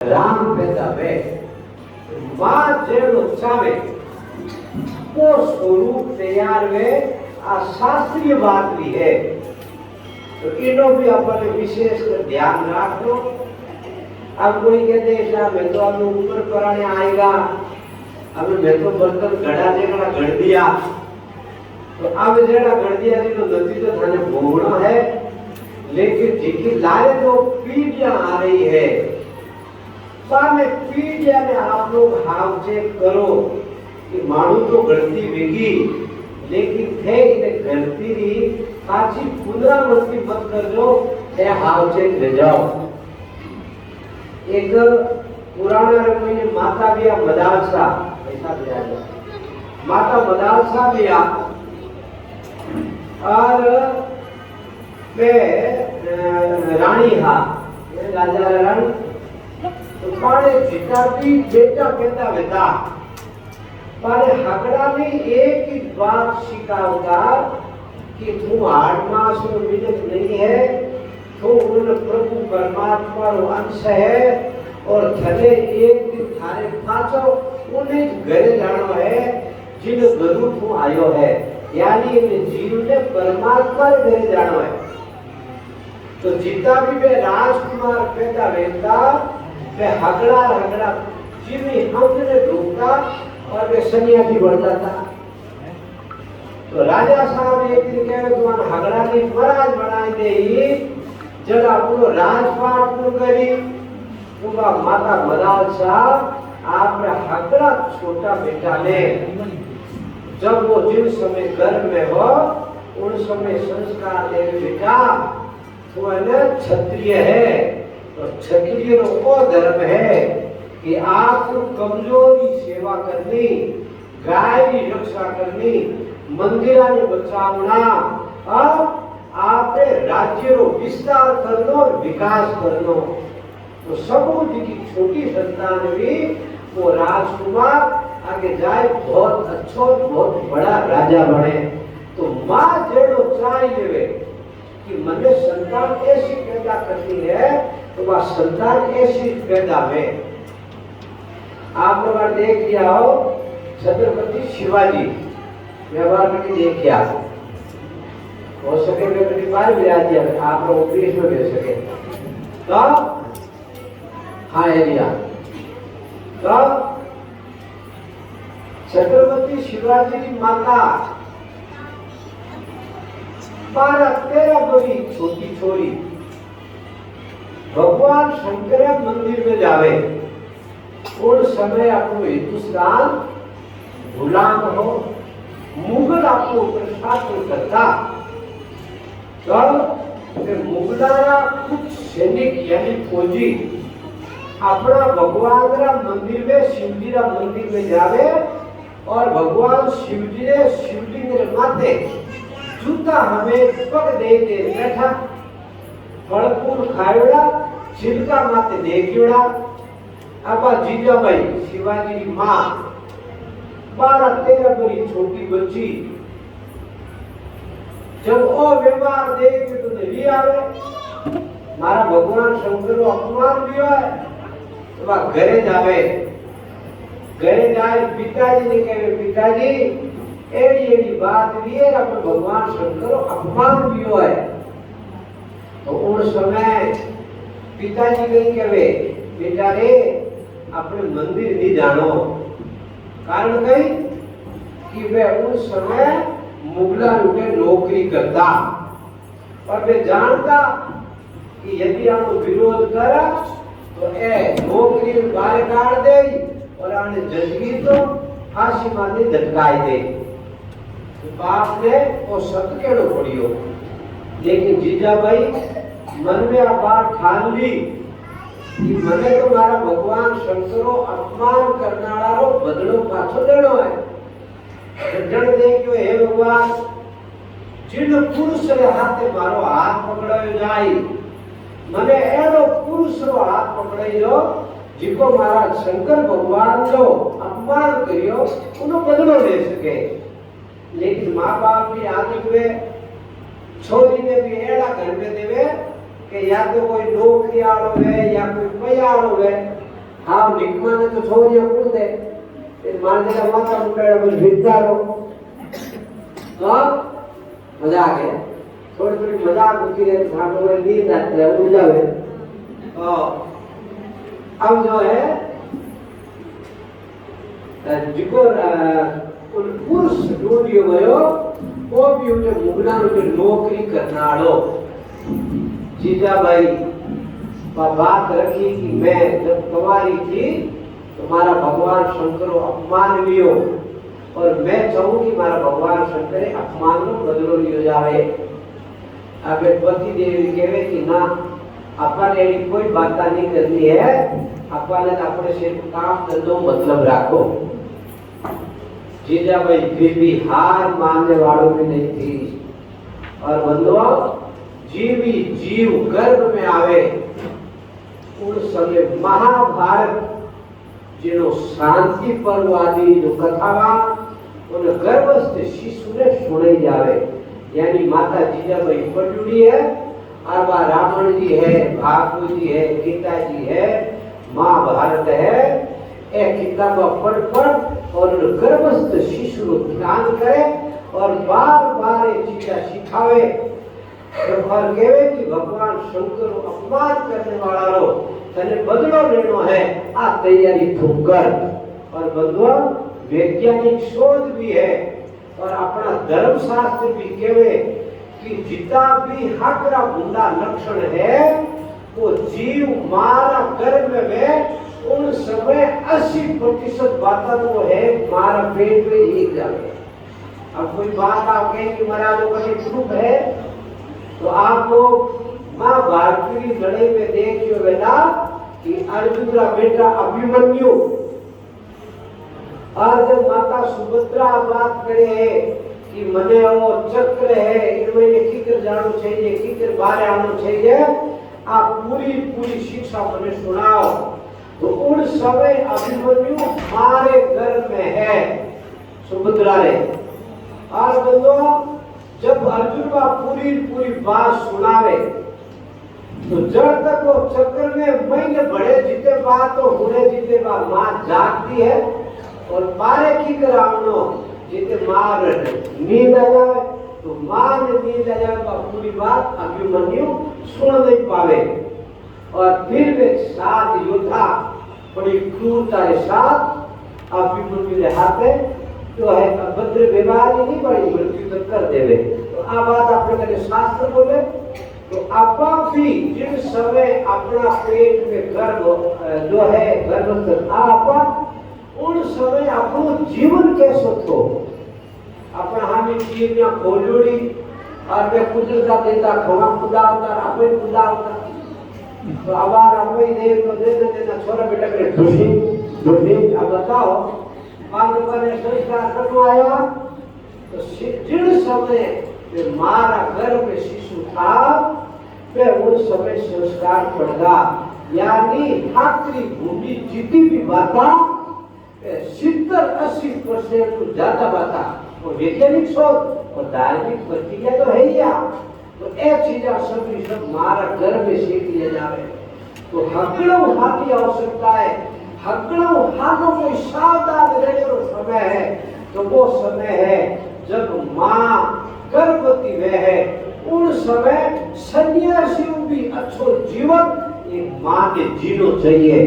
राम पैदा वे मां जेड़ो चावे वो स्वरूप तैयार वे आ शास्त्रीय बात भी है। तो इनो भी अपन विशेष ध्यान रखो। अब कोई कहते हैं मैं तो अब ऊपर कराने आएगा, अब मैं तो बर्तन घड़ा जेड़ा घड़ दिया, तो अब जेड़ा घड़ दिया जी तो नदी तो थाने भोगना है, लेकिन जिकी लारे तो पीढ़ियां आ रही है सामने पीढ़ियां में आप लोग हाव चेक करो कि मानू तो गलती वेगी, लेकिन थे इने गलती री पाची पुनरावृत्ति मत कर दो, ए हाव चेक ले जाओ। एक पुराना रंग माता भी मदालसा ऐसा दिया जाए, माता मदालसा भी और वे रानी हा राजा रानी तो पाने जितना भी बेटा कहता बेटा पाने हकड़ा में एक ही बात शिकावता कि तू 8 मास में मिलत नहीं है, तो उन प्रभु परमात्मा रो अंश है और थले एक दिन थारे पाछो उन्हें घरे जानो है जिन गुरु तू आयो है, यानी इन जीव ने परमात्मा रे घरे जानो है। तो जितना भी वे राजकुमार पैदा वेता वे हगड़ा जिमी हमने ढूंढता और वे सन्यासी बनता था। तो राजा साहब एक दिन कहे तुम हगड़ा की महाराज बनाई दे जब अपनो राजपाट पूर्ण करी तुमका माता मदालसा आपने हगड़ा छोटा बेटा ने जब वो जिन समय गर्भ में हो उन समय संस्कार दे बेटा तो क्षत्रिय है, तो क्षत्रिय वो धर्म है कि आपको कमजोरी सेवा करनी, गाय की रक्षा करनी, मंदिरा ने बचावना, अब आपने राज्य रो विस्तार करनो और विकास करनो। तो सबूत की छोटी संतान भी वो राजकुमार आगे जाए बहुत अच्छो बहुत बड़ा राजा बने। तो माँ जेड़ो चाह लेवे कि मने संतान ऐसी पैदा करती है तो वह संतान ऐसी पैदा है। आप लोग देख लिया हो छत्रपति शिवाजी व्यवहार में देख लिया हो सके मैं कभी बार विराज दिया आप लोग ऑफिस में भेज सके तो हाँ एरिया तो छत्रपति शिवाजी की माता 12-13 बड़ी छोटी छोरी भगवान शंकर मंदिर में जावे उन समय आपको हिंदुस्तान गुलाम हो मुगल आपको ऊपर शासन करता तब मुगलारा कुछ सैनिक यानी फौजी अपना भगवान रा मंदिर में शिवजी रा मंदिर में जावे और भगवान शिवजी ने शिवलिंग रे माथे जूता हमें पग दे के बैठा फलफूल खायोड़ा छिलका माते देखियोड़ा आपा जीजा भाई शिवाजी की माँ 12-13 बड़ी छोटी बच्ची जब वो व्यवहार देख के तुझे भी आवे मारा भगवान शंकर को अपमान भी है तो वह घरे जावे घरे जाए पिताजी ने कहे पिताजी एड़ी बात भी है अपन भगवान शंकर को अपमान भी है। तो उन समय पिताजी कहीं कहे बेटा रे अपने मंदिर नहीं जानो, कारण कहीं कि वे उस समय मुगला रूपे नौकरी करता और वे जानता कि यदि हम विरोध करा तो ए नौकरी बाहर काट दे और आने जजगी तो फांसी मारने झटकाई दे। तो बाप ने वो सत्य केड़ो पड़ियो, लेकिन जीजा भाई मन में आ बात ठान ली कि मने तो मारा भगवान शंकरो अपमान करनारो बदलो पाछो लेनो है। जन देखियो हे भगवान जिन पुरुष रे हाथे मारो हाथ पकड़ायो जाई मने एनो पुरुष रो हाथ पकड़ायो जिको मारा शंकर भगवान जो अपमान करियो उनो बदलो ले सके। लेकिन माँ बाप भी आदत हुए छोरी ने भी एड़ा घर में देवे कि या तो कोई नौकरी आड़ो है या कोई पयाड़ो है हाँ निकमा ने तो छोड़िया कूद दे इस मारने का माता मुंडा कुछ भिजता लो तो मजा आ गया थोड़ी थोड़ी मजाक होती है सामने में नींद आती है उड़ जावे अब जो है जिको उन पुरुष ढूंढियो गयो वो भी उन्हें मुगना में नौकरी करनाड़ो जीजा भाई बात रखी कि मैं जब तुम्हारी थी तुम्हारा भगवान शंकर अपमान लियो और मैं चाहूं कि हमारा भगवान शंकर अपमान नो बदलो लियो जावे अबे पति देवी कहवे कि ना अपन एडी कोई बात नहीं करनी है अपन अपने से काम धंधो मतलब राखो जीजा भाई फिर भी हार मानने वालों में नहीं थी और बंधुओं जीवी जीव गर्भ में आवे उन समय महाभारत जिनो शांति पर्व आदि जो कथावा उन गर्भस्थ शिशु ने सुने जावे यानी माता जीजा भाई पटुड़ी है और वह रावण जी है भागवत जी है गीता जी है महाभारत है एक किताब पढ़ पढ़ और गर्भस्थ शिशु को ध्यान करे और बार बार ये चीजा सिखावे और कहे कि भगवान शंकर को अपमान करने वाला रो तने बदलो लेनो है आ तैयारी तू कर और बंधुओं वैज्ञानिक शोध भी है और अपना धर्म शास्त्र भी कहे कि जितना भी हकरा बुंदा लक्षण है वो जीव मारा गर्भ में उन समय 80% बात वो है मारा पेट में ही जावे अब कोई बात आप कहें कि महाराजों का एक ग्रुप है तो आप लोग माँ भारती लड़ाई में देखियो बेटा कि अर्जुन का बेटा अभिमन्यु और जब माता सुभद्रा बात करे है कि मने वो चक्र है इनमें किकर जानो चाहिए किकर बाहर आना चाहिए आप पूरी शिक्षा मने सुनाओ तो उन समय अभिमन्यु मारे घर में है सुभद्रा रे और बंदो जब अर्जुन का पूरी बात सुनावे तो जब तक वो चक्कर में महीने बड़े जीते बात तो हुए जीते बात मां जागती है और मारे की करावनो जीते मार नींद आ जाए तो मां ने नींद आ जाए पूरी बात अभिमन्यु सुन नहीं पावे और फिर वे 7 योद्धा बड़ी क्रूरता के साथ अभिमन्यु के हाथ में जो है अभद्र व्यवहार ही नहीं बड़ी मृत्यु तक कर देवे तो आ बात आपने कहे शास्त्र बोले तो आपा भी जिन समय अपना पेट में गर्भ जो है गर्भ आपा उन समय अपनो जीवन कैसो थो अपना हमें जीव या खोलुड़ी और वे कुदरत का देता खवा खुदा अवतार अपने खुदा अवतार तो आवार अपने देव को दे देना छोरा बेटा के ढूंढी अब बताओ पांच पर संस्कार कब आया तो जिन समय वे मारा गर्भ में शिशु था वे उस समय संस्कार पड़गा यानी आखिरी भूमि जितनी भी बाता 70-80% तो ज्यादा बाता और वैज्ञानिक शोध और धार्मिक प्रतिज्ञा तो है ही तो एक चीज सभी सब मारा घर में सीख लिया जावे तो हकड़ों हाथी आवश्यकता है हकड़ों हाथों को सावधान रहने का समय है तो वो समय है जब माँ गर्भवती में है उन समय सन्यासियों भी अच्छो जीवन एक माँ के जीनो चाहिए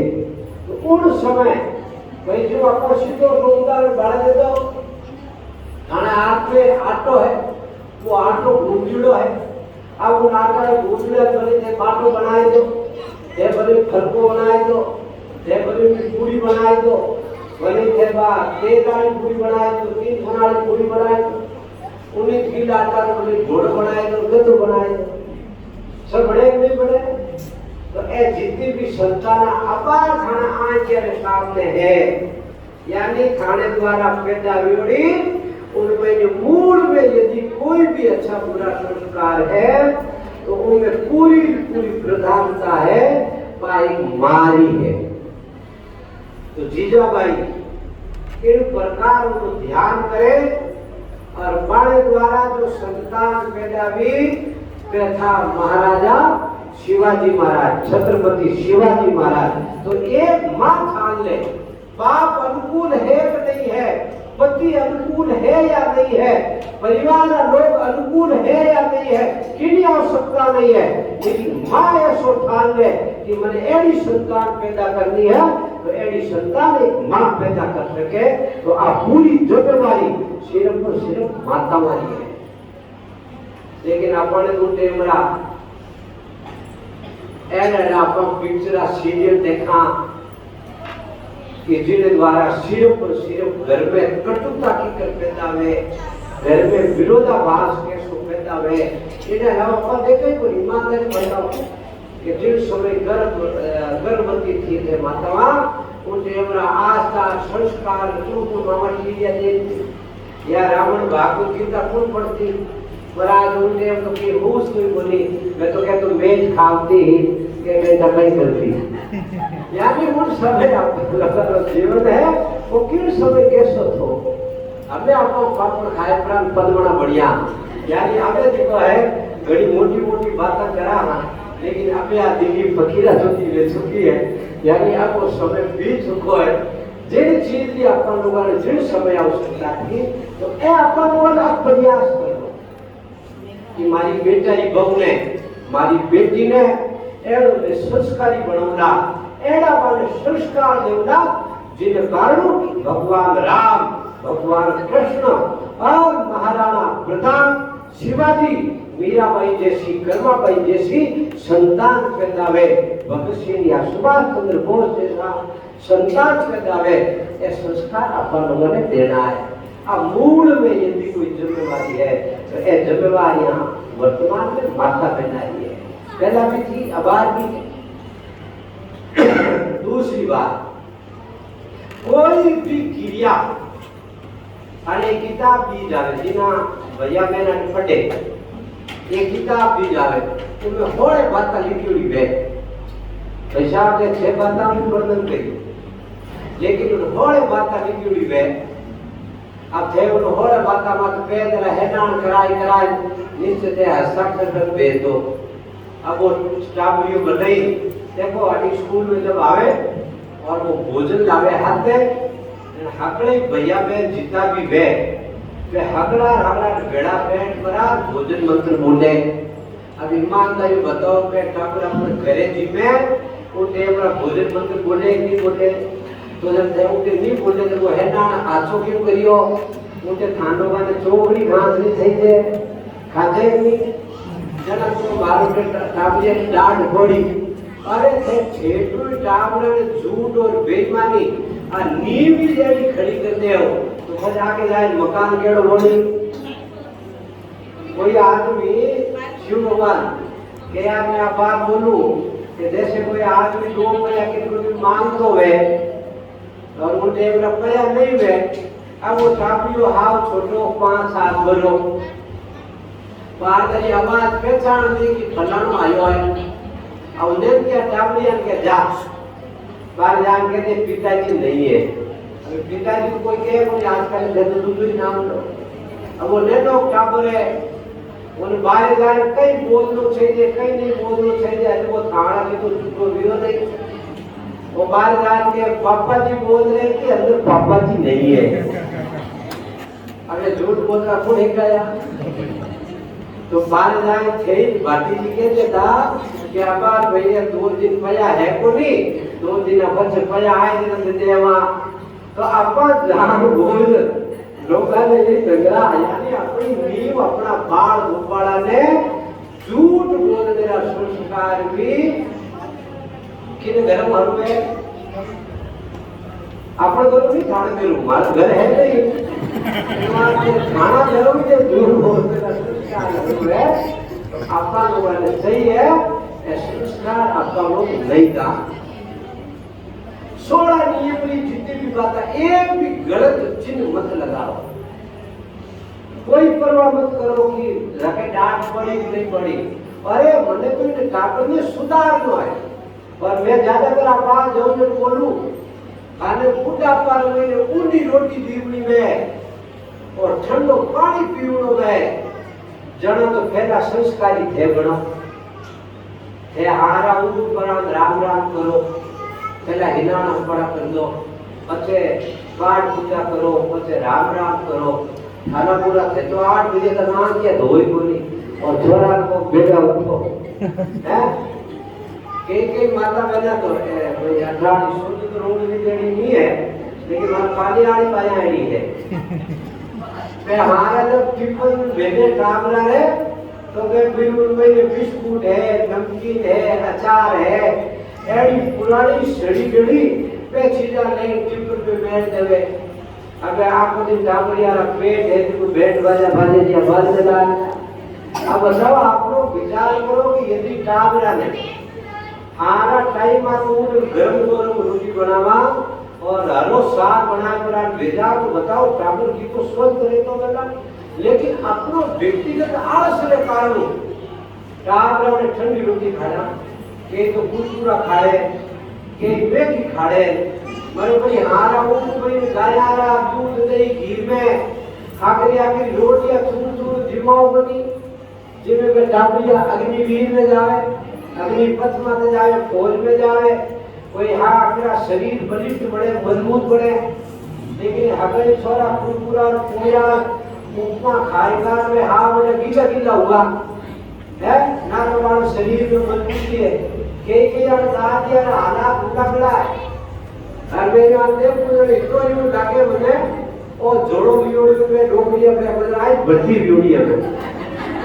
तो उन समय भाई जो आपको सीधो रोजगार में बढ़ा दे दो खाना हाथ में आटो है वो आटो भूंजड़ो है अब उन आटा भूंजड़ा बने थे बाटो बनाए दो थे बने फलको बनाए दो थे बने पूरी बनाए दो बने थे बा तेल वाली पूरी बनाए दो 3 खाना वाली पूरी बनाए दो उन्हें घी आटा बने घोड़ बनाए दो गद्दो बनाए दो सब बड़े नहीं बड़े तो ए जितनी भी संतान अपार खाना आंख के सामने है यानी खाने द्वारा पैदा हुई उनमें जो मूल में यदि कोई भी अच्छा बुरा संस्कार है तो उनमें पूरी प्रधानता है भाई मारी है तो जीजा भाई इन प्रकार को ध्यान करें और बाणे द्वारा जो संतान पैदा हुई था महाराजा शिवाजी महाराज छत्रपति शिवाजी महाराज तो एक माँ ठान ले, बाप अनुकूल है कि नहीं है, पति अनुकूल है या नहीं है, परिवार लोग अनुकूल है या नहीं है, किनी आवश्यकता नहीं है, लेकिन मां ऐसो ठान ले कि मैंने एडी संतान पैदा करनी है, तो एडी संतान एक मां पैदा कर सके, तो आ पूरी जिम्मेवारी सिर्फ और सिर्फ माता वाली है। लेकिन अपने तो टेमरा एना आप पिक्चर सीरियल देखा कि जिन द्वारा सिर्फ और सिर्फ घर में कटुता की कर पैदा हुए, घर में विरोधाभास कैसो पैदा हुए, इन्हें हम अपन देखे को ईमानदारी बताओ कि जिन समय गर्भवती थी थे मातावा उनसे हमारा आस्था संस्कार जो मामा चीजें देती या रावण भागवत गीता कौन पढ़ती, पर आज उनने तो कि होश कोई बोली, मैं तो कहता मेज खाती ही कि मैं दबाई करती यानी उन समय आपका जीवन है वो किन समय कैसो थो हमें आपको पापड़ खाए प्राण पदमना बढ़िया यानी हमें देखो है घड़ी मोटी मोटी बातें करा लेकिन अभी आ दिल्ली फकीरा चुकी ले चुकी है यानी अब वो समय बीत चुको है जिन चीज की अपन लोगों ने जिन समय आवश्यकता थी तो ए अपन लोगों ने प्रयास करो कि मारी बेटारी बहू ने मारी बेटी ने एड़ो ने संस्कारी बनवला एड़ा वाले संस्कार देवला जिन कारण भगवान राम भगवान कृष्ण और महाराणा प्रताप शिवाजी मीराबाई जैसी कर्माबाई जैसी संतान पैदा हुए, भगत सिंह या सुभाष चंद्र बोस जैसा संतान पैदा हुए, ये संस्कार अपन लोगों ने देना है। अब मूल में यदि कोई जिम्मेवारी है तो ये जिम्मेवारियां वर्तमान में माता बनाई है, पहला भी थी अब आज भी है। दूसरी बात कोई भी क्रिया अरे किताब दी जावे जिना भैया मैंने पढ़े ये किताब दी जावे तो मैं होड़े बात लिखी हुई है पैसा के 6 बातें भी वर्णन करी लेकिन उन होड़े बात लिखी हुई है अब थे उन होड़े बात मत पैद रहे नान कराई निश्चित है हस्ताक्षर कर भेज दो। अब वो स्टाफियों बनाई देखो अभी स्कूल में जब आवे और वो भोजन लावे हाथ में हकड़े भैया बहन जितना भी वे हकड़ा बेड़ा पेट बरा भोजन मंत्र बोले। अब ईमानदारी बताओ पे ठाकुर अपने घरे जी में वो टेमरा भोजन मंत्र बोले नहीं बोले तो जब थे उनके नहीं बोले तो वो है ना आछो क्यों करियो उनके खानों का चोकड़ी घास नहीं सही थे खाते नहीं जना तो बारों के ठाकुर की डांट फोड़ी अरे थे छेटू टावड़ा ने झूठ और बेईमानी आ नींव भी जैसी खड़ी करते हो तो फिर आके जाए मकान केड़ो बोली कोई आदमी शिव भगवान के यार मैं बात बोलूं कि जैसे कोई आदमी 2 रुपया के रुपये मांगतो है और मुझे 1 रुपया नहीं है अब वो चापियो हाव छोटो 5-7 बरो बाहर तेरी आवाज पहचान दी कि फलाना आयो है अब ने क्या चापिया के जा बाहर जान के दे पिताजी नहीं है अभी पिताजी को कोई कहे कोई आजकल घर तो दूसरी नाम लो अब वो ने लोग टाबरे उन बाहर जाए कई बोलनो चाहिए कई नहीं बोलनो चाहिए तो वो थाना भी तो झूठो विरोध है वो बाहर जान के पापा जी बोल रहे कि अंदर पापा जी नहीं है अरे झूठ बोल रहा कौन है गया तो बाहर जाए थे भाटी जी कहते था कि अब भैया 2 दिन पया है को नहीं 2 दिन बच पया आए दिन देवा तो अपन जान बोल लोगों ने ये झगड़ा यानी अपनी नींव अपना बाल गोपाला ने झूठ बोल मेरा संस्कार भी किन घर में अपन घर भी खाने में हमारा घर है नहीं खाना घर में झूठ बोल मेरा संस्कार है अपन लोगों ने सही है संस्कार आपका लोग नहीं था 16 नियम की जितनी भी बात है एक भी गलत चिन्ह मत लगाओ कोई परवाह मत करो कि रखे डांट पड़ी कि नहीं पड़ी अरे मैंने तो इन ठाकुर ने सुधारना है पर मैं ज्यादातर आवाज जाऊं मैं बोलूं खाने बुढ़ा पर मैंने ऊंडी रोटी दीवनी में और ठंडो पानी पीवनो में जनो तो पहला संस्कारी थे बनो थे हारा उदू बना राम राम करो पहला हिनाणा पड़ा कर दो, पछे पाठ पूजा करो, पछे राम राम करो। खाना पूरा थे तो 8 बजे का नाम किया धोई बोली और छोरा को बेटा उठो है। कई माता बहना तो कोई 18 शुद्ध तो रोग भी देनी नहीं है, लेकिन हमारे पाली आड़ी पाया आड़ी है। पे हमारा जब टिफिन भेजे कामरा है तो वे बिल्कुल में बिस्कुट है, नमकीन है, अचार है, एडी पुरानी सड़ी गड़ी पे चीजा नहीं टिफिन पे बैठ देवे। अब आपको दिन डामरिया रा पेट है तो बैठ बाजा बाजे दिया बाज चला। अब बताओ आप लोग विचार करो कि यदि डामरा ने हारा टाइम में तो गरम गरम रोटी बनावा और हरो साग बना कर भेजा तो बताओ टाबर की तो स्वस्थ रहे तो बेटा। लेकिन अपनो व्यक्तिगत आलस के कारण टाबर ने ठंडी रोटी खाया, के तो कुरकुरा खाए, के मैगी खाए। मरे भाई हारा वो भाई गायारा दूध दही घी में खाकरी आके रोटियां चूर चूर जिमाओ बनी जिमे के टाबरिया अग्निवीर में जाए, अग्निपथ में जाए, फौज में जाए। कोई हाँ अपना शरीर बलिष्ठ बने, मजबूत बने। लेकिन हमारे छोरा कुरकुरा पूरा उपमा खाएगा में हाँ बोले गीला गीला हुआ है ना, तो शरीर में मजबूती है। कई हालात मुकाबला है। और मेरे अंदर पूरे इतना यूं लागे मुझे और जोड़ों बियोड़ी में डोकरिया में बोल आज बढ़ती बियोड़ी है।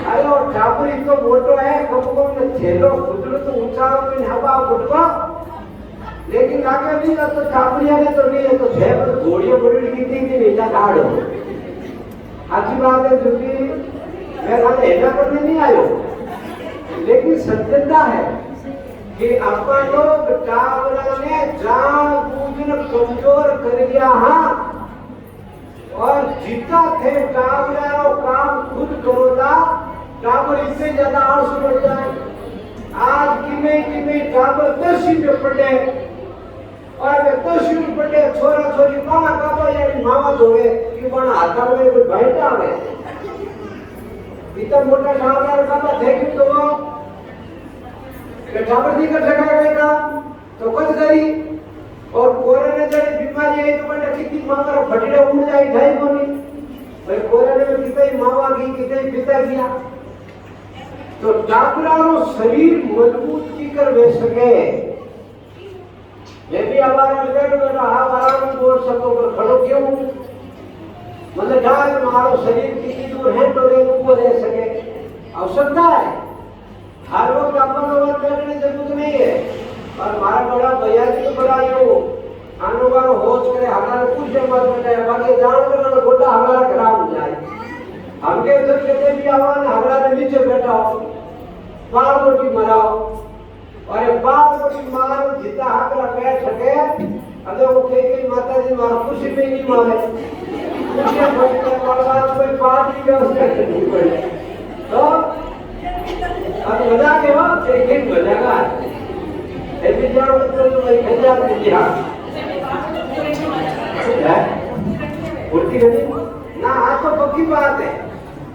अरे और टापरी तो मोटो है, कब ने थेलो खुदरो तो ऊंचा में हवा उठवा, लेकिन लागे भी ना तो टापरिया ने तो नहीं है तो छह पर घोड़ियां बड़ी गिनती की नीचा काट हो। अच्छी बात है क्योंकि मैं खाली ऐसा करने नहीं आयो, लेकिन सत्यता है कि अपन लोग टावरा ने जानबूझकर कमजोर कर दिया। हाँ, और जितना थे टावरा रो काम खुद करोगा, टावर इससे ज्यादा आलसी बढ़ जाए। आज किमे टावर 10 पे पड़े और वे 10 पे पड़े छोरा छोरी पाना कापा यानी मामा धोवे कि बना हाथा में कोई बैठा है। इतना मोटा टावर कापा थे कि तो टावर नहीं कर सका रहेगा तो कुछ करी। और कोरोना जड़ी बीमारी है तो बड़ा कितनी मामा फटीड़ा उड़ जाए ढाई कोनी भाई। कोरोना में कितनी मामा की कितनी पिता किया तो टाकरानो शरीर मजबूत की कर वे सके। यदि हमारा बेटा बेटा आप आराम बोल सको पर खड़ो क्यों मतलब ढाल मारो शरीर कितनी दूर है तो वो रह सके। आवश्यकता है हर वक्त अपन लोग बैठने जरूरत नहीं है। और हमारा बड़ा भैया जी तो बड़ा यो आनो बारो होश करे हमारा कुछ मत बताए बाकी जान कर गोटा हमारा खराब हो जाए। हमके तो कहते भी आवाज हमारा नीचे बैठा हो पार रोटी मराओ और पार रोटी मारो जितना हकरा बैठ सके। अगर वो कई माता जी मारो खुशी में नहीं मारे कोई पार्टी व्यवस्था करनी पड़े तो अब मजा के बाद एक मजागा ऐसे जाओ तो भाई खजा दिया है उल्टी गली ना। आज तो पक्की बात है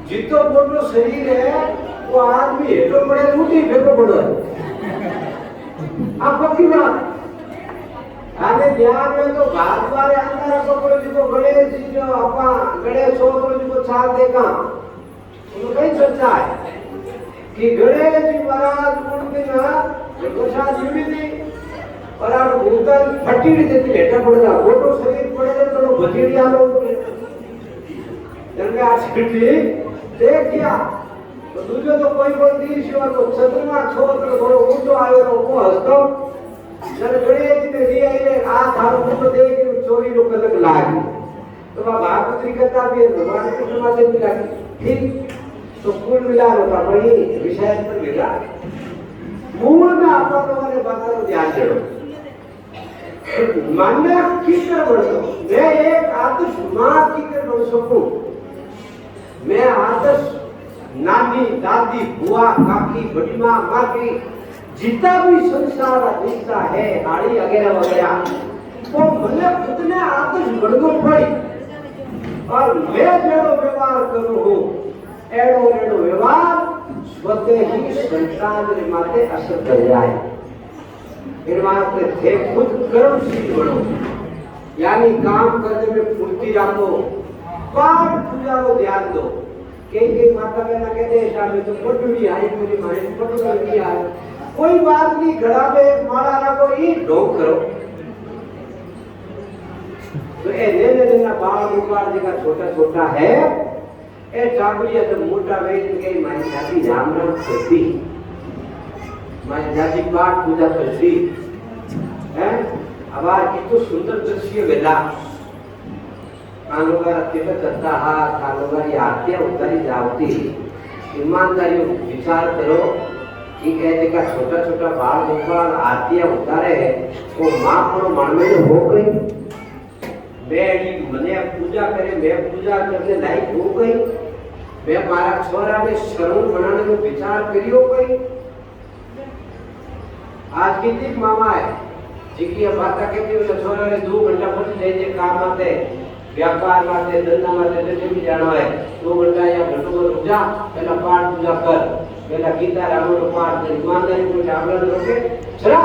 जितो मोटो शरीर है वो आदमी हेठो पड़े लूटी फेंको पड़ो आप पक्की बात। आने ध्यान में तो भाग वाले अंदर रखो जी को गणेश जी जो अपा गणेश सोच जी को छाल देगा उनको कहीं सोचा है कि गणेश जी महाराज उनके ना प्रसाद जीवी थी और आप भूतल फटी देती हेठा पड़ जा गोटो शरीर पड़े तो बचेड़िया लोग जन्मे आज छिटी देख गया तो दूसरे तो कोई बोलती शिवा तो चंद्रमा छोड़ कर थोड़ा ऊंचो आयो तो वो हंसतो जब गणेश जी ने दिया ये आ थारो मुंह देख के चोरी रो कलक लागी तो वह भागवती कथा भी भगवान कृष्ण माते भी लागी ठीक। तो कुल मिला होता भाई विषय पर मिला मूल में आप लोगों ने बातों को ध्यान दो। मान्य किस तरह बढ़ सकूं मैं एक आदर्श मां की तरह बढ़ सकूं। मैं आदर्श नानी दादी बुआ काकी बड़ी माँ माँ की जितना भी संसार हिस्सा है गाड़ी वगैरह वगैरह वो मुझे खुद ने आदर्श बढ़ो पड़ी और मैं जो व्यवहार करूं हूं एडो व्यवहार स्वतः ही संसार माते असर कर जाए। फिर वास्ते थे खुद कर्मशील बनो, यानी काम करने में फुर्ती रखो, पाठ पूजा को ध्यान दो। कई माता बहना कहते हैं शाम में तो पटुड़ी आई मेरी माई पटुड़ी आई, कोई बात नहीं, घड़ा में एक माला रखो, ये ढोक करो। तो ए लेना बाल उपाड़ जगह छोटा छोटा है, ए चाबड़िया तो मोटा वेच गई मारी जाती राम राम करती, मारी जाती पाठ पूजा करती है। अब आज कितना सुंदर दृश्य वेला, कानों का रत्ते करता हाथ, कानों का आरतियां उतारी जाती। ईमानदारी विचार करो कि कहते का छोटा छोटा बाल गोपाल आरतियां उतारे है, वो माँ को मन में हो गई, मैं मने पूजा करे, मैं पूजा करने लायक हो गई, मैं मारा छोरा ने शरण बनाने को विचार करियो गई। आज कितनी मामा है जिनकी बात कहती है छोरा ने 2 घंटा पहुंच जाए काम आते, व्यापार माते, धंधा माते, जैसे भी जाना है 2 घंटा या घंटों को रुक जा, पहला पाठ पूजा कर, पहला गीता राम को पाठ कर, ईमानदारी को राम राम रोके चला।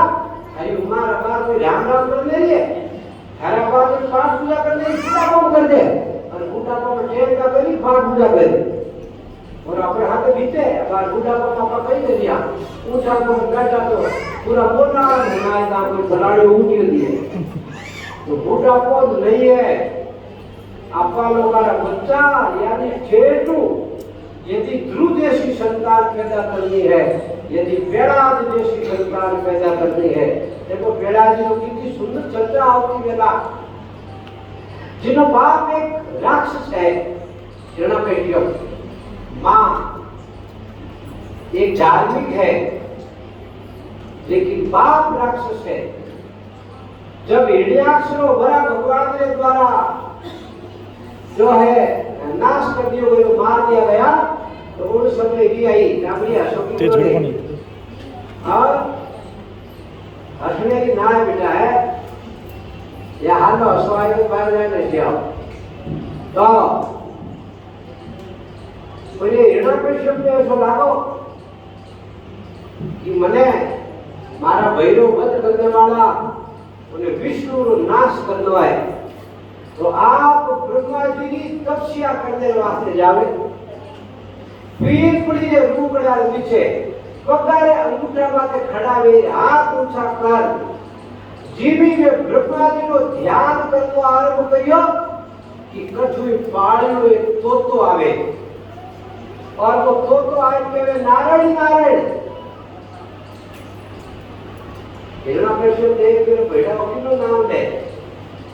अरे उमार अपार कोई राम राम कर ले लिए, हरा बात में पाठ पूजा कर ले, गीता कौन कर दे, और बूढ़ा को ट्रेन का करी पाठ पूजा करे, और अपने हाथ में बीते अपार बूढ़ा को आपका कहीं दे दिया, ऊंचा को बैठा तो पूरा बोलना बनाए था कोई फलाड़े ऊंची दिए, तो बूढ़ा को नहीं है। आपका लोग बच्चा यानी छेटू यदि ध्रुव जैसी संतान पैदा करनी है, यदि बेड़ाज जैसी संतान पैदा करनी है, देखो बेड़ाज जी कितनी सुंदर चर्चा होती बेला, जिनो बाप एक राक्षस है, जना बेटियों माँ एक धार्मिक है, लेकिन बाप राक्षस है। जब हिरण्याक्षरो बड़ा भगवान के द्वारा जो है नाश कर दिया गया, मार दिया गया, तो उस समय भी आई रामरी अशोक की और हंसने की ना है बेटा है या हाल में हंसवाई के बाहर जाए नहीं जाओ, तो मुझे हिरण्यकश्यप ने ऐसा लागो कि मने मारा भैरव वध करने वाला उन्हें विष्णु रो नाश करना है, तो आप ब्रह्मा जी की तपस्या करने वास्ते जावे, पीर पड़ी है रूपड़ा पीछे पगारे अंगूठा माथे खड़ा वे, हाथ ऊंचा कर जीवी में ब्रह्मा जी को ध्यान करनो आरंभ करियो कि कछु पाड़ियो एक तोतो आवे, और वो तोतो आए के नारायण नारायण हिरण्यकश्यप देख के बेटा वकीलो नाम ले,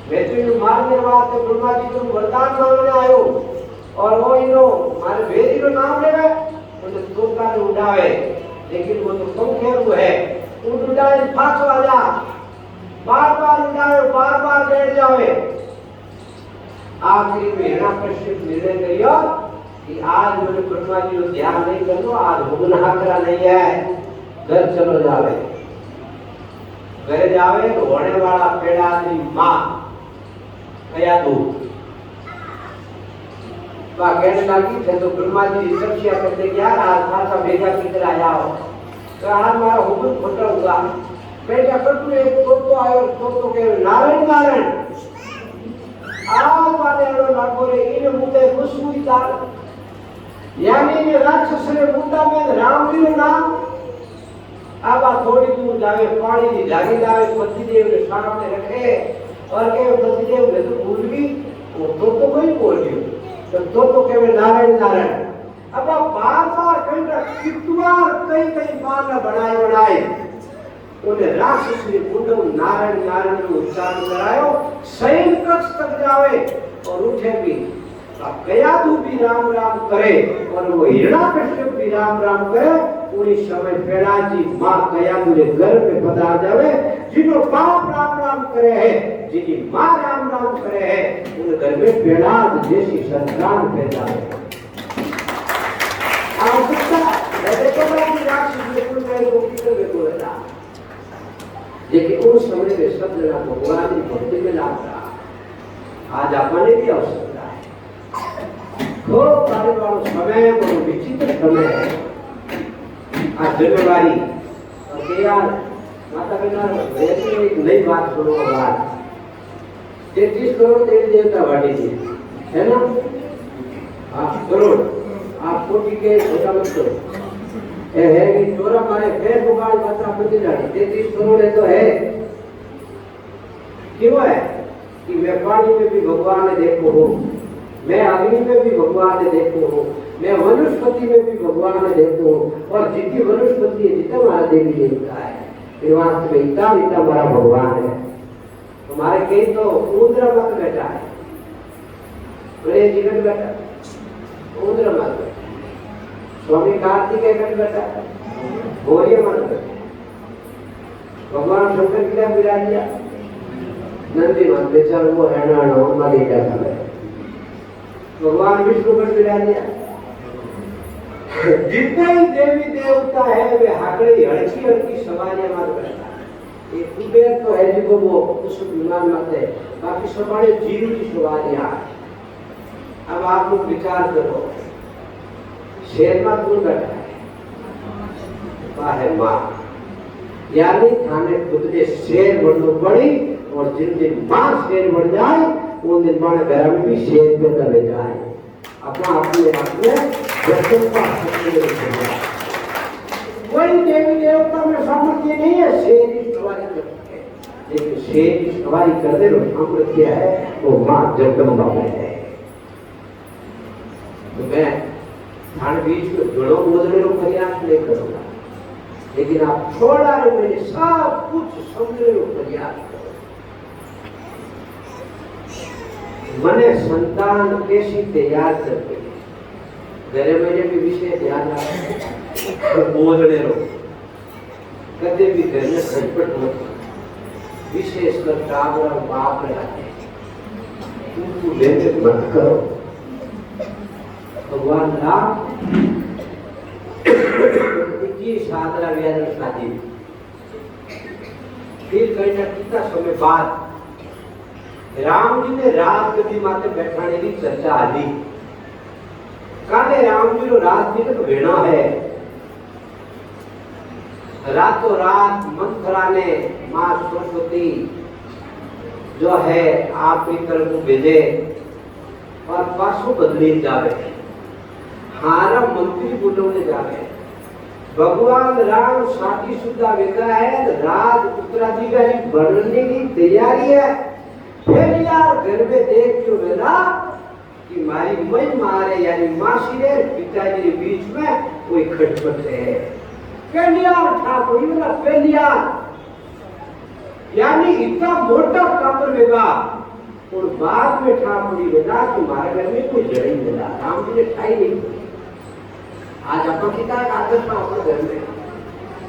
वैसे मारने वास्ते ब्रह्मा जी को वरदान मांगने आयो, और वो इनो मारे वेदी रो नाम लेवे, उसे तोता ने उड़ावे, लेकिन वो तो पंखेर को है, उड़ाए फांस वाला, बार उड़ावे, बार बैठ जावे। आखिरी में हिरण्यकश्यप निर्णय करियो कि आज मुझे ब्रह्मा जी को ध्यान नहीं करनो, आज भुगना करा नहीं है, घर चलो जावे। घर जावे तो होने वाला पेड़ा की माँ कया दो कहने लगी थे, तो ब्रह्मा जी तपस्या करते क्या आज खासा भेजा किधर आया हो, तो आज हमारा हुक्म खोटा हुआ, बेटा कर तू एक तो आयो, तो के नारायण नारायण आज वाले लागो रे इन मुद्दे खुशबू दाल, यानी ये राक्षस रे मुद्दा में राम जी रो नाम आबा थोड़ी दूर जावे, पानी की झागी जावे, पतिदेव ने सामने रखे और के पतिदेव ने तो भूल भी वो तो कोई बोल दियो, तो के नारायण नारायण। अब बार कई कितवार कई बार बनाए उन्हें राक्षस ने बुढ़ो नारायण नारायण को उच्चारण करायो, सैन कक्ष तक जावे और उठे भी, अब कयाधु भी राम राम करे और वो हिरण्यकश्यप भी राम राम करे, पूरी समय पेड़ा जी माँ कयाधु के घर पे पधा जावे, जिनो बाप राम राम करे है, जिनकी माँ राम राम करे है, उन घर में पेड़ा जैसी संतान पैदा है। आवश्यकता देखो मैं राक्षस बिल्कुल मेरे को किधर देखो है, लेकिन उस समय में सब जना भगवान की भक्ति में लाता, आज अपने भी आवश्यकता है। खूब सारे वालों समय बहुत विचित्र समय है, आज जिम्मेवारी और यार माता पिता ऐसी एक नई बात सुनो बात 33 करोड़ देवी देवता बांटे थे है ना आप करोड़ आप कोटि के छोटा मत करो है कि चोरा मारे फिर भगवान मात्रा प्रति जाए 33 करोड़ है तो है क्यों है कि मैं पानी में भी भगवान ने देखो हो मैं अग्नि में भी भगवान ने देखो हो मैं वनस्पति में भी भगवान ने देखो हो और जितनी वनस्पति है जितना हमारा देवी देवता है वास्तव में इतना हमारा भगवान है हमारे कहीं तो उद्र मत बैठा है बड़े जीवन बैठा उद्र मत बैठा स्वामी कार्तिकेय कट बैठा गौरी मत बैठा भगवान शंकर क्या मिला दिया नंदी मत बेचारा वो है ना नॉर्मल ही क्या था भगवान विष्णु पर मिला दिया जितने ही देवी देवता है वे हाकड़ी हड़की हड़की सवारियां मार बैठा ये कुबेर तो है जिसको वो उस विमान मत है बाकी सवारी जीव की सवारियां अब आप लोग विचार करो शेर में कौन बैठा है माँ है माँ यानी थाने खुद ने शेर बनना पड़ी और जिन दिन माँ शेर बन जाए उन दिन माने घर में भी शेर पैदा ले जाए अपना अपने आप में कोई देवी देवता में सामर्थ्य नहीं है शेर की सवारी करते हैं लेकिन शेर की सवारी करने में सामर्थ्य है वो माँ जगदम्बा में है तो मैं थाने बीच में घड़ों बदलने को प्रयास नहीं करूंगा लेकिन आप थोड़ा मैंने सब कुछ समझने को प्रयास करो मने संतान कैसी तैयार करते हैं घरे मैंने भी विषय ध्यान रखो बोलने रहो कदे भी घर में खटपट मत विशेषकर टाबरा बाप रहते उनको लेने मत करो भगवान राम की साधना व्याधि शादी फिर कहीं ना कितना समय बाद राम जी ने रात गदी माते बैठाने की चर्चा आदि काले राम जी रो रात जी तक वेणा है रातों रात मंथरा ने मां सरस्वती जो है आप एक तरफ को भेजे और पासों बदली जावे हारा मंत्री बोलने जावे भगवान राम साथी सुधा वेगा है राज उत्तराधिकारी बनने की तैयारी है फिर यार घर में देख क्यों वेला कि मारी मई मारे यानी मासी ने पिताजी के बीच में कोई खटपट है पेलियार ठाकुर वाला पेलियार यानी इतना मोटा कापर वेगा और बाद में ठाकुरी वेगा कि हमारे घर में कोई जड़ ही मिला राम जी ने ठाई नहीं आज अपन कितना आदत में अपने घर में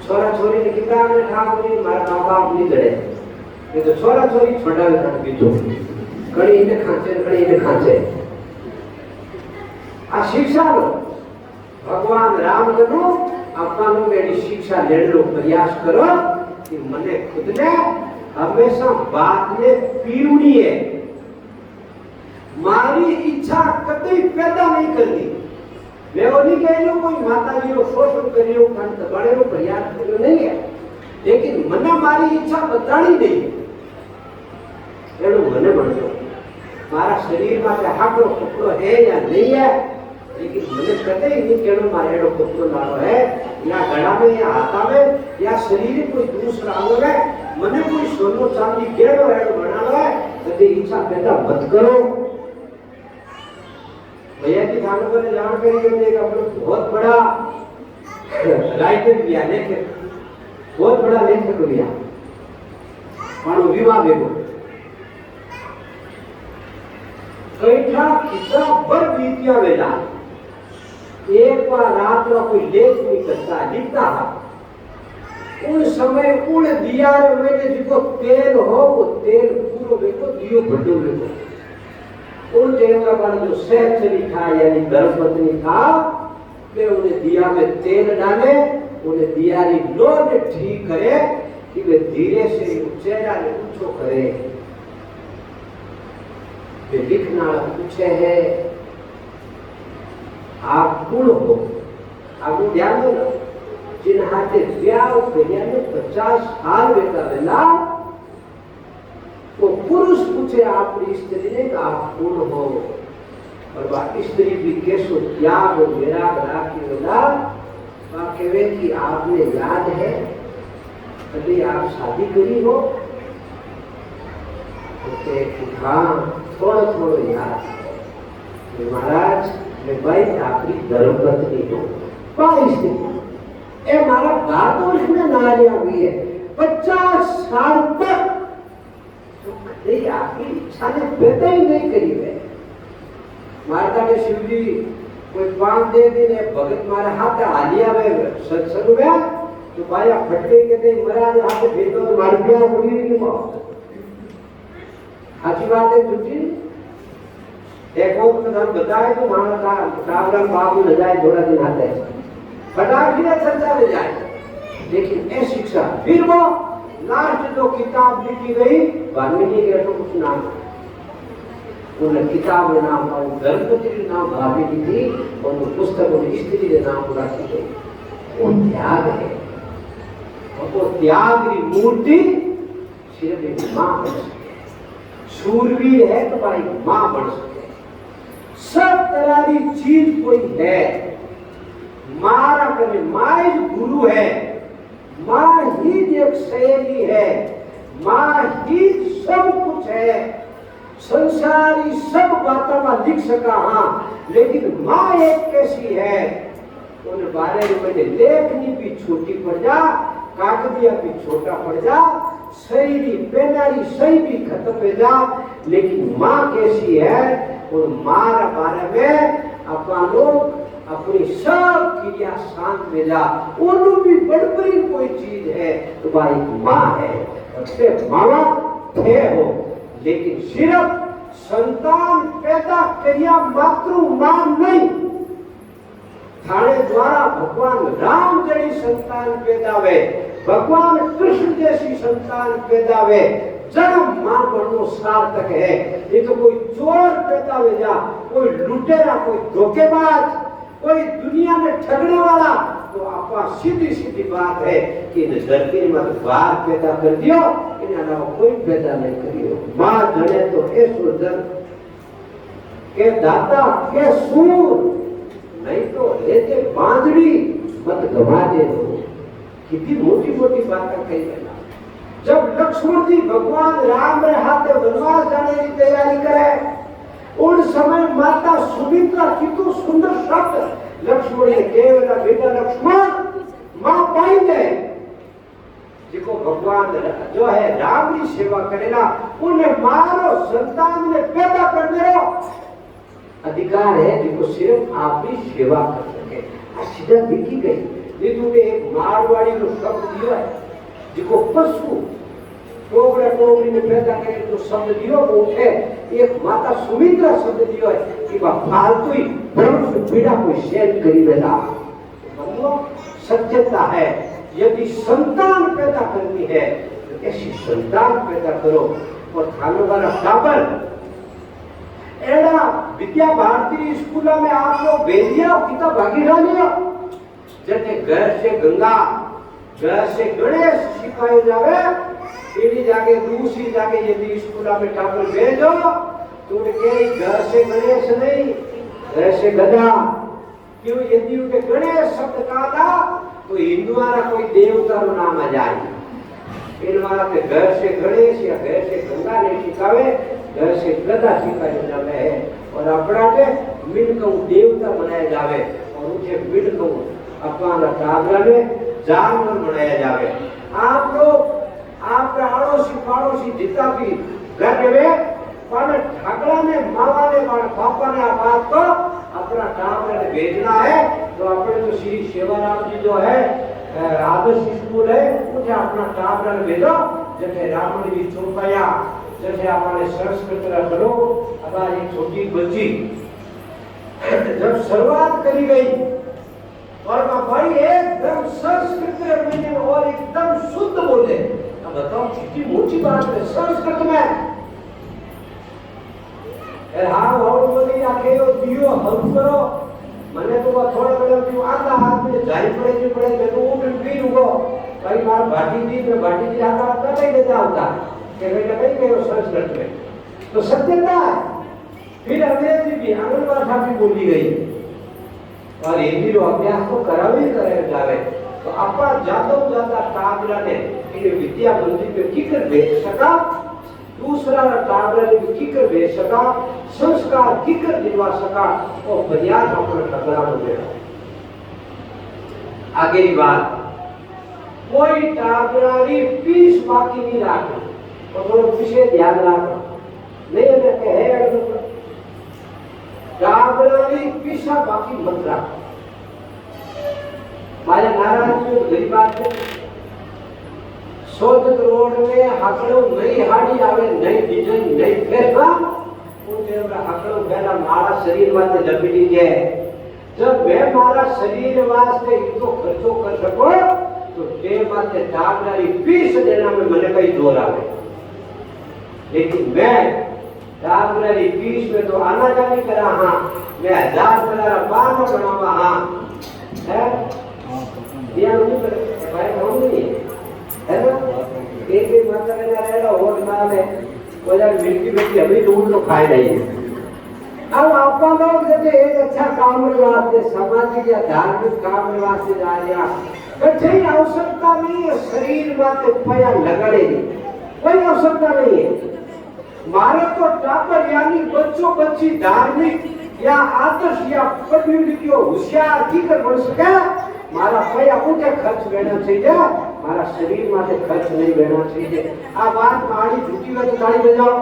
छोरा छोरी ने कितना ने ठाकुरी हमारा माँ बाप नहीं जड़े ये तो छोरा छोरी छोटा वेगा बीचो कड़ी इन्हें खांचे आ शिक्षा लो भगवान राम करो अपनो मेरी शिक्षा लेने लो प्रयास करो कि मने खुद ने हमेशा बात ने पीरुनी है मारी इच्छा कभी पैदा नहीं करनी मैं वो नहीं कह रहा कोई माता जी को शोषण करियो कंठ बड़े रो प्रयास करियो नहीं है लेकिन मने मारी इच्छा बतानी नहीं एनो मने बनतो मारा शरीर में हाकड़ो कपड़ो है या नहीं है लेकिन मैंने कदे नहीं कहना मारे एडो कपड़ो लाड़ो है या गड़ा में या हाथा में या शरीर में कोई दूसरा अंग है मने कोई सोनो चांदी केड़ो एडो बनानो है कदे इच्छा पैदा मत करो भैया की थाने पर जान करिए एक अपना बहुत बड़ा राइटर भी लेखक बहुत बड़ा लेखक भी मानो विवाह बेगो कैठा कितना बर बीतिया वेला एक बार रात में कोई लेख नहीं करता लिखता है उन समय उन दिया में जिसको तेल हो वो तेल पूरो देखो दियो भट्टो देखो उन देवता का जो सहचरी था यानी गर्भवती था वे उन्हें दिया में तेल डाले उन्हें दिया री लो ने ठीक करे कि वे धीरे से चेहरा ने ऊंचो करे वे लिखना पूछे है आप कौन हो आप ध्यान दो जिन हाथे ब्याह કર્યા ને 50 साल બેઠા तो पुरुष पूछे आपकी स्त्री ने आप कौन हो और बाकी स्त्री भी कैसो त्याग और विराग राखी वेला कहे कि आपने याद है कभी आप शादी करी हो तो हाँ थोड़ा थोड़ा याद है महाराज मैं भाई आपकी धर्मपत्नी हूँ 22 ए मारा 12 वर्ष में नारियां हुई है 50 साल तक तो कभी आपकी इच्छा ने पैदा ही नहीं करी है मारता के शिव जी कोई 5 दे देने भगत मारे हाथ हालिया में सत्संग में तो भाई फटके के दे महाराज हाथ भेजो तो मार दिया पूरी नहीं हो अच्छी बात है झूठी एक और प्रधान बताए तो माना था कावरा बाबू न जाए थोड़ा दिन आते फटाक ही चर्चा में जाए लेकिन ऐसी शिक्षा फिर वो लास्ट जो किताब लिखी गई वाल्मीकि के तो कुछ नाम उन किताब में नाम था गणपति के नाम भाभी की थी और उन पुस्तकों में स्त्री के नाम रखी गई वो त्याग है और वो त्याग की मूर्ति सिर्फ एक माँ बन सके शूरवीर है तो भाई माँ बन सके सब तरह की चीज कोई है मारा करने माँ गुरु है माँ ही एक सहेली है माँ ही सब कुछ है संसारी सब बातों में लिख सका हाँ लेकिन माँ एक कैसी है उन बारे में मैंने लेखनी भी छोटी पड़ जा कागजिया भी छोटा पड़ जा सही पेनारी सही भी खत्म हो जा लेकिन माँ कैसी है उन माँ बारे में अपना लोग अपनी सब क्रिया शांत में जा उन्हों भी बड़ी कोई चीज है तो भाई माँ है और माँ थे हो लेकिन सिर्फ संतान पैदा करिया मातृ मां नहीं थाने द्वारा भगवान राम जैसी संतान पैदा हुए भगवान कृष्ण जैसी संतान पैदा हुए जन्म मां बननो सार्थक है ये तो कोई चोर पैदा हुए जा कोई लुटेरा कोई धोखेबाज कोई दुनिया में ठगने वाला तो आपका सीधी सीधी बात है कि इन धरती में बार पैदा कर दियो इन अलावा कोई पैदा नहीं करियो मां जने तो ऐसो जन के दाता के सूर नहीं तो लेते बांधड़ी मत गवा दे दो कितनी मोटी मोटी बातें कही है जब लक्ष्मण जी भगवान राम रे हाथे वनवास जाने की तैयारी करे उन समय माता सुमित्रा कितु सुंदर शब्द लक्ष्मण ने केवल बेटा लक्ष्मण मां पाई गए जिको भगवान जो है राम की सेवा करेगा उन्हें मारो संतान में पैदा कर दे अधिकार है जिको सिर्फ आप ही सेवा कर सके सीधा दिखी गई ये तुम्हें एक मारवाड़ी को शब्द दिया है जिको पशु टोकरे टोकरी में पैदा करे तो शब्द दियो वो है एक माता सुमित्रा शब्द दियो है कि वह फालतू ही धर्म से पीड़ा कोई शेयर करी बेटा सत्यता है यदि संतान पैदा करनी है तो ऐसी संतान पैदा करो और खाने वाला टाबर एड़ा विद्या भारती स्कूल में आप लोग भेज दिया कितना भागीदारी हो जैसे घर से गंगा घर से गणेश सिखाए जावे एडी जाके दूसरी जाके यदि स्कूल में ठाकुर भेजो तो उनके घर से गणेश नहीं घर से गधा क्यों यदि उनके गणेश शब्द कहा था तो हिंदुआरा कोई देवता रो नाम आ जाए इन वाला के घर से गणेश या घर से गंगा नहीं सिखावे घर से गधा सिखाया जावे है और अपना के मिलकर देवता बनाया जावे और उसे मिलकर अपना टाबरा में जानवर बनाया जावे आप लोग आपका अड़ोसी पड़ोसी जितना भी घर में पर ठाकरा ने मामा ने पापा ने बात को अपना टाबरा में भेजना है तो अपने तो श्री सेवाराम जी जो है आदर्श स्कूल है मुझे अपना टाबरा में भेजो जैसे रावण जी चौपाया जैसे आपने संस्कृत करो हमारी एक छोटी बच्ची जब शुरुआत करी गई और भाई एकदम संस्कृत में और एकदम शुद्ध बोले अब बताओ कितनी मोटी बात है संस्कृत में हाँ और बोली आके दियो हम करो मैंने तो थोड़ा बड़ा दियो आधा हाथ में जारी पड़े मैं तो वो वीर हुआ भाई मार भाटी जी आता कहीं नहीं जाता कि बेटा कहीं कहीं संस्कृत में तो सत्यता है। फिर अंग्रेजी भी आंगनबाड़ी भाषा बोली गई और हिंदी रो अभ्यास तो करावे करे जावे तो आपा जाता टाबरा ने इन विद्या मंदिर पे किकर भेज सका दूसरा टाबरा ने किकर भेज सका संस्कार किकर दिलवा सका और प्रयास अपने टकरा हो गया। आगे की बात कोई टाबरारी पीस बाकी नहीं रखो तो थोड़ा पीछे ध्यान रखो नहीं रखे है टाबरारी पीछा बाकी मत रखो। मारे नारायण में गरीब बात है सोच रोड में हकड़ो नई हाड़ी आवे नई डिजाइन नई फैशन उनके हकड़ो पहला मारा शरीर वास्ते लपेटी जाए जब मैं मारा शरीर वास्ते इतो खर्चो कर सको तो ते वास्ते टाबरारी पीस देना में मने कई जोर आवे लेकिन मैं टाबरारी पीस में तो आना जानी करा हां मैं 1000 करा 12 बनावा हां है ये नहीं करे भाई हम नहीं है ना एक माता के ना रहेगा होट मारे बोला मिलकी बेटी अभी दूध तो खाए नहीं अब आपका लोग जैसे एक अच्छा काम के वास्ते सामाजिक या धार्मिक काम के वास्ते जा रहा कठिन आवश्यकता नहीं है शरीर वास्ते पया लगड़ेगी कोई आवश्यकता नहीं है। मारे तो टापर यानी बच्चों बच्ची धार्मिक या आदर्श या पढ़ी होशियार की कर बन सके मारा पैया ऊंचे खर्च रहना चाहिए मारा शरीर माथे खर्च नहीं रहना चाहिए। आ बात मारी झूठी में तो ताली बजाओ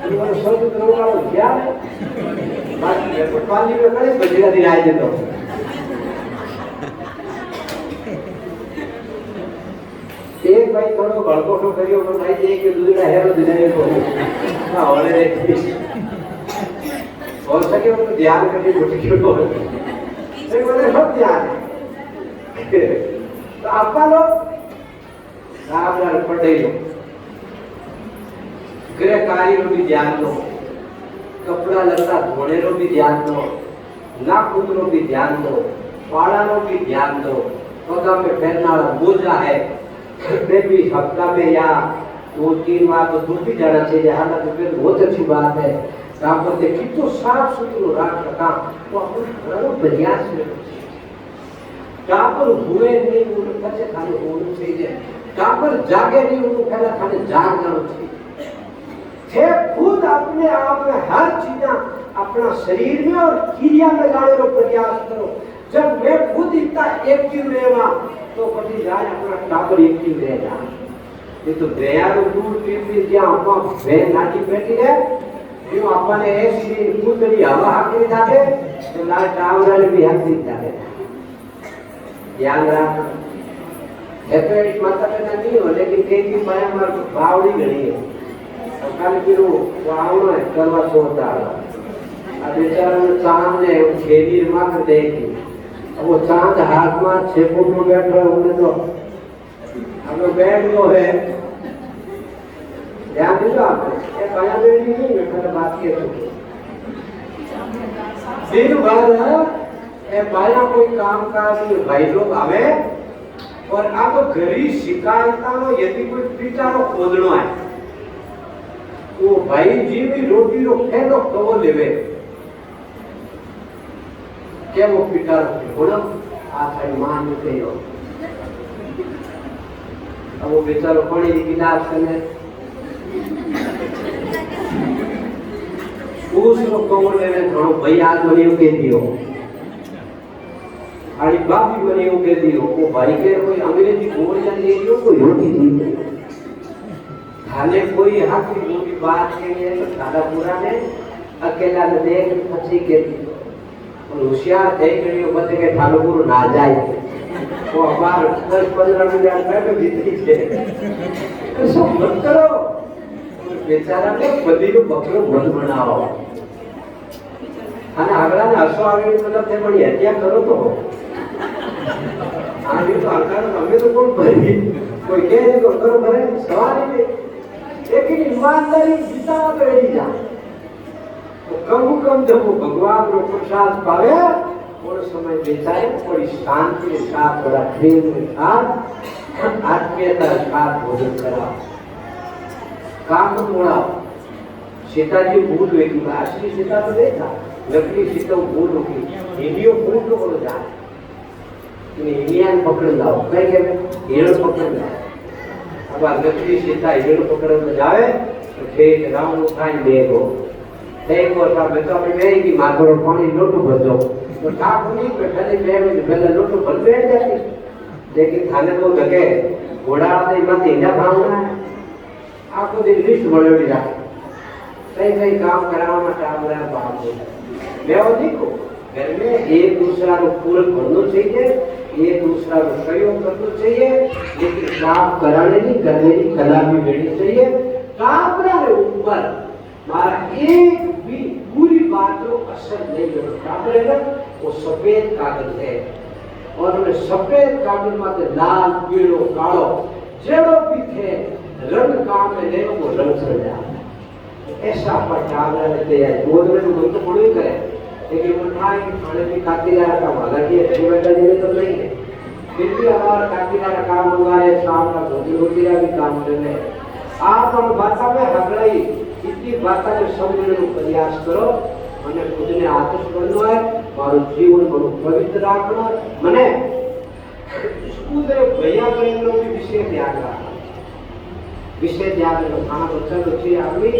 तो सब करो का क्या है बाकी है पानी में करे बजेगा दिलाए दे तो एक भाई थोड़ो बड़कोटो करियो तो भाई दे के दूसरा है वो दिलाए को हां और हो सके तो ध्यान करके घुटी क्यों हो फिर मैंने सब ध्यान तो आपका लोग सावधान पढ़े लो गृह कार्य रो भी ध्यान दो कपड़ा लत्ता धोने रो भी ध्यान दो नाखून रो भी ध्यान दो पाड़ा रो भी ध्यान दो पगा में पहनने वाला मोजा है भी हफ्ता में या 2-3 बार तो धूप भी जाना चाहिए हालांकि फिर बहुत अच्छी बात है काम करते कितो साफ सुथरो राख रखा तो अपन घणो प्रयास में कापर हुए नहीं उन पछे खाली होनो चाहिए कापर जागे नहीं उन पहला खाली जाग जानो चाहिए थे खुद अपने आप में हर चीज अपना शरीर में और क्रिया में लाने का प्रयास करो। जब मैं खुद इतना एक्टिव रहेगा तो कभी जाए अपना कापर एक्टिव रहेगा ये तो दया रो दूर पीपी ज्યાં આપા બે નાટી બેઠી है जो आपने ऐसी पूरी हवा हाकरी जाते तो लाल टावरा भी हाकरी जाते ध्यान रख एपेट माता पिता नहीं हो लेकिन तेजी माया मार भावड़ी घणी है काल किरो वावनो है करवा सोता आ बेचारा ने सामने खेली मार देखी अब वो चांद हाथ में छेपो में बैठा है उन्हें तो हम बैठ गयो है ध्यान दीजिए आप ये पाया बेटी नहीं मैं कल बात की तो दिन भर ये पाया कोई काम काज भाई लोग आवे और आप घरी शिकायत हो यदि कोई पीटारो खोदनो है तो भाई जी भी रोटी रो फेंको तो वो लेवे क्या वो पीटारो बोलो आ भाई मान के हो अब वो बेचारो पानी की गिलास करने दूसरो कौन लेने थोड़ो भाई आज बनियो के दियो आड़ी बापी बनियो के दियो वो भाई के कोई अंग्रेजी गोलियां ले लियो कोई रोटी दी थाने कोई हाथ की मोटी बात के लिए तो सादा पूरा ने अकेला ने देख फंसी के और होशियार थे करियो बचे के थालो पूरो ना जाए वो हमार 10-15 मिनट में भीतरी से तो मत करो बेचारा ने बदी को बकरो बंद बनाओ અને આગળને હસવા આવે મતલબ તે પણ હત્યા કરો તો આગે તો આકાર અમે તો કોણ ભરી કોઈ કહે તો કરો ભરે સવાલ નહીં लेकिन ईमानदारी जीता तो एडी जा तो कम जब भगवान रो प्रसाद पावे थोड़ा समय बिताए, थोड़ी शांति के साथ, थोड़ा प्रेम के साथ, आत्मीयता के साथ भोजन कराओ, काम तोड़ाओ। सीता जी भूल हुई, असली सीता तो देखा, नकली सीता भूल होगी, हिंदियों भूल तो बोलो जाए, हिंदिया पकड़ लाओ, कहीं कहीं हिरण पकड़ लाओ। अब नकली सीता हिरण पकड़ जाए तो खेत राम उठाई देखो, एक वर्षा बेटा में गई कि माधुर पानी लोटो भर तो ठाकुर नहीं बैठा नहीं मैं पहले लोटो भर बैठ जाती, लेकिन थाने को लगे घोड़ा आते मत इंडा भावना है, आपको दिन लिस्ट बढ़ोड़ी जाए, कई कई काम कराना में टाइम रहा बात होता है। मैं वो देखो घर में एक दूसरा को पूरक बनना चाहिए, एक दूसरा को सहयोग करना चाहिए, लेकिन काम कराने की करने की कला भी मिलनी चाहिए। काम के ऊपर मारा एक भी पूरी बात को असर नहीं होता, वो सफेद कागज है और उन्हें सफेद कागज में लाल पीलो कालो जेड़ो भी थे रंग काम में ले वो रंग चढ़ जाए। ऐसा पर टावरा लेते हैं बोल में तो बड़ी करे, लेकिन मिठाई खाने की खातिरदार का हालांकि अच्छी बेटा जी तो नहीं है, फिर भी हमारा खातिरदार काम हुआ है, शाम का भोजन रोटी का भी काम कर रहे हैं। आप हम भाषा में हगड़ाई इतनी भाषा में समझने को प्रयास करो, मैंने खुद ने आदर्श बनना है, मारो जीवन बड़ो पवित्र रखना, मैंने स्कूल में भैया बहन लोग भी विषय ध्यान रखना, विषय ध्यान रखना, खाना बच्चा बच्चे आदमी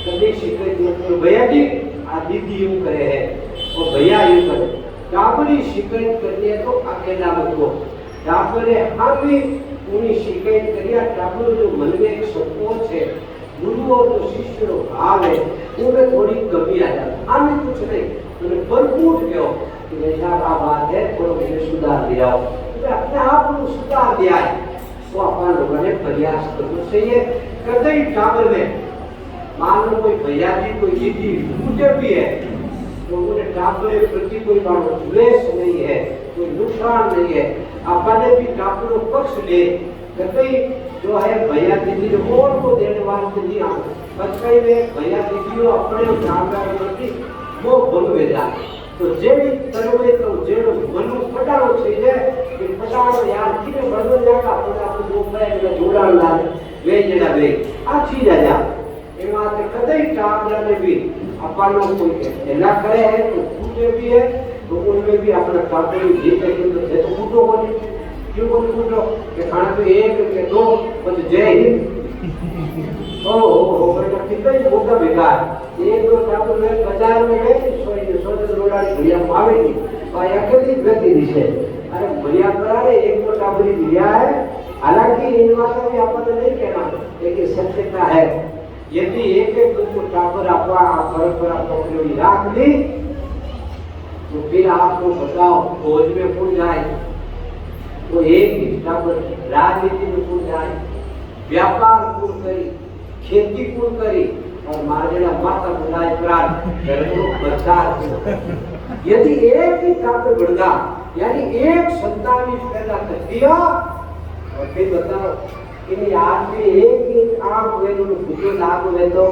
कभी शिकायत मत करो, भैया जी आ दीदी यूं करे है और भैया यूं करे, डाबरी शिकायत करनी है तो अकेला मत को, डाबरे हम भी उन्हीं शिकायत करिए, डाबर जो मन में एक संकोच है, गुरु और जो शिष्य रो भाव है उनमें थोड़ी कमी आ जाती, हमें कुछ नहीं उन्हें भरपूर कहो कि ऐसा का बात है थोड़ा मुझे सुधार दिया हो, तो अपने आप को सुधार दिया है तो अपन लोगों ने प्रयास करना चाहिए। करते ही डाबर में मान लो कोई भैया जी कोई दीदी मुझे भी है तो उन्हें डाबरे प्रति कोई द्वेष नहीं है, कोई नुकसान नहीं है, अपने भी डाबरों पक्ष ले कई जो है भैया दीदी जो और को देने वाले नहीं आते, कई में भैया दीदी अपने जानकारी प्रति वो बोल भेजा तो जेडी तरवे तो जेडो मनु पटाड़ो छे कि पटाड़ो यार किने बड़ो जाका अपना तो दो पे जोड़ा लागे वे जेड़ा वे आ चीज आ जा एमा ते कदई टाबरा में भी अपन लोग कोई एला करे है तो पूजे भी है तो उनमें भी अपना टाबरी जीते तो फूटो बोले क्यों बोले फूटो के खाना तो एक के दो बस जय हिंद ओ बेटा कितना ही मोटा बेकार एक दो टाबर में बाजार में गए सोचे रोड़ा भैया आवेगी और अकेली व्यक्ति दिशे अरे भैया करा रे एक दो टाबरी दिया है, हालांकि इन बातों में अपन नहीं कहना लेकिन सत्यता है, यदि एक एक दो टाबर आपा परंपरा पकड़ी राख ली तो फिर आपको बताओ फौज में फूल जाए तो एक ही टाबर राजनीति में फूल जाए, व्यापार पूर्ण करी, खेती पूर्ण करी और मारेला माता बुलाए प्राण घरों बचार। यदि एक ही टाबर बढ़ा यानी एक संतान ही पैदा कर दिया और फिर बताओ इन आज भी एक ही आम हुए तो खुद लाभ हुए तो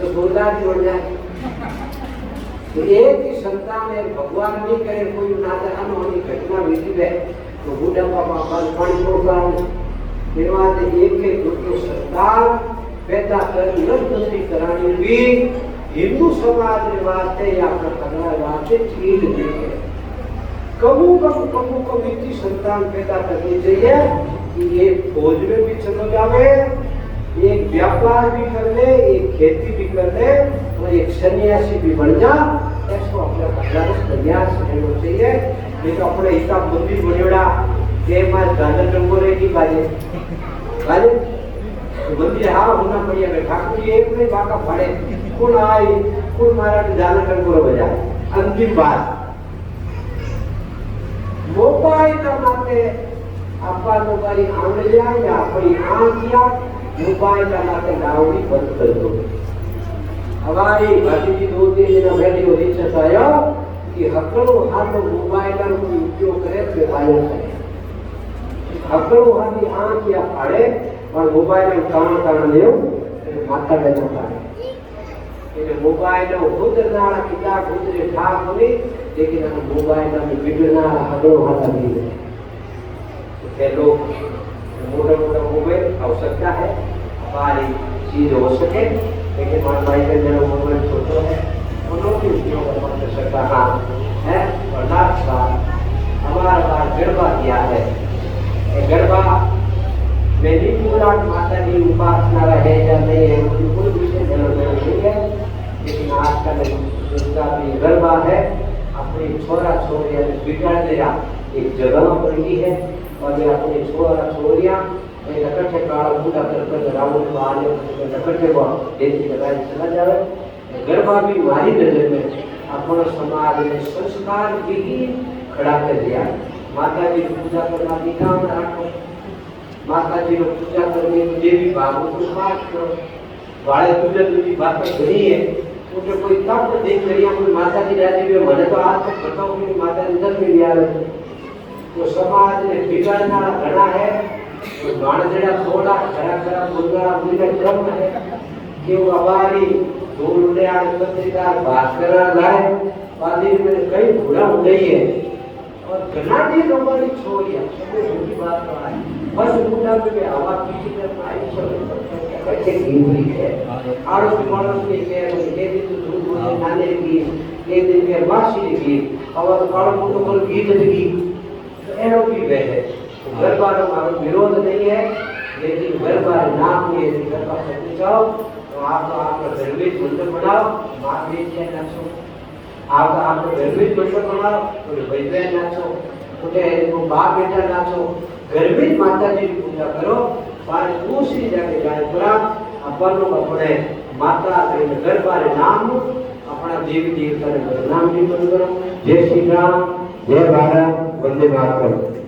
जोरदार जोड़ जाए। तो एक ही संतान है, भगवान नहीं करे कोई नादान होनी घटना बीती है तो बूढ़ा पापा पानी छोड़ता है, एक एक दूसरे संतान पैदा कर नृत्य करानी भी हिंदू समाज के वास्ते या करना वास्ते चीज नहीं है। कबू इतनी संतान पैदा करनी चाहिए कि एक फौज में भी चलो जावे, एक व्यापार भी कर ले, एक खेती भी कर ले और एक सन्यासी भी बन जा, ऐसा अपना प्रयास करना चाहिए। नहीं तो अपने हिसाब मंदिर बनेड़ा के मार गाजर टंगोरे की बाजे बाजे तो मंदिर हाँ होना पड़ेगा, ठाकुर जी एक नहीं बाका पड़े कौन आई कौन मारा तो गाजर टंगोरे बजा। अंतिम बात मोबाइल का माते आपका मोबाइल आंख लिया या अपनी आंख किया मोबाइल का माते गावड़ी बंद कर दो। हमारी भाभी जी 2-3 दिन बैठी होती चताया कि हकड़ो हाथ मोबाइल का कोई उपयोग करे तो बायो करे, हकड़ो हाथ आंख या फाड़े और मोबाइल में काम ले माता बहना पाए એટલે મોબાઈલ ગુજરનારા કિલ્લા ગુજરે ઠાક બની लेकिन हम मोबाइल में बिगड़ना आगे हाथ नहीं है लोग मोटा मोटा मोबाइल आवश्यकता है हमारी चीज हो सके लेकिन हमारे भाई का मेरा मोबाइल छोटा है उन्होंने भी उपयोग कर सकता हाँ है और लास्ट बात हमारा बार गरबा किया है गरबा में भी पूरा माता की उपासना है या नहीं है मुझे कोई विषय नहीं है लेकिन आजकल जिसका भी गरबा है अपनी छोरा छोरिया बिगाड़ दिया एक जगह पर ही है और ये अपनी छोरा छोरिया इकट्ठे काला पूजा कर रावण को आने इकट्ठे को देश की लड़ाई चला जाए गरबा भी मारी नजर में अपना समाज में संस्कार भी ही खड़ा कर दिया माता जी की पूजा करना भी काम रखो माता जी को पूजा करने के लिए भी बाबू को बात करो वाले पूजा की बात घनी है मुझे कोई तब देख रही है कोई माता जी राजी में मैंने तो आज तक बताओ कि माता अंदर में लिया तो समाज ने बिगाड़ना घना है तो गाणजड़ा थोड़ा खरा खरा बोलना मुझे क्रम है कि वो हमारी दूर उड़े आज पत्रिकार भास्कर लाए वादी में कई बुरा हो गई है और घना जी लोगों ने छोड़िया सबसे बड़ी बात तो है बस मुद्दा पे हवा किसी तरफ आई सब कैसे गिरी है आरोप मानव के दिन तो दूध बोले नाने की एक दिन के मासी की और कालो मोटो पर गीत की एनो की वे है गरबा नो मारो विरोध नहीं है लेकिन गरबा नाम हुए गरबा करते जाओ तो आपका धर्मिक मंदिर बनाओ मां बेटियां नाचो आपका धर्मिक मंदिर बनाओ तो भाई बहन नाचो उठे को बाप बेटा नाचो गर्भित माता जी की पूजा करो और दूसरी जगह जाए पूरा अपन अपने माता के गरबा नाम अपना देवी देवता ने नाम भी करो जय श्री राम जय भारत वंदे मातरम।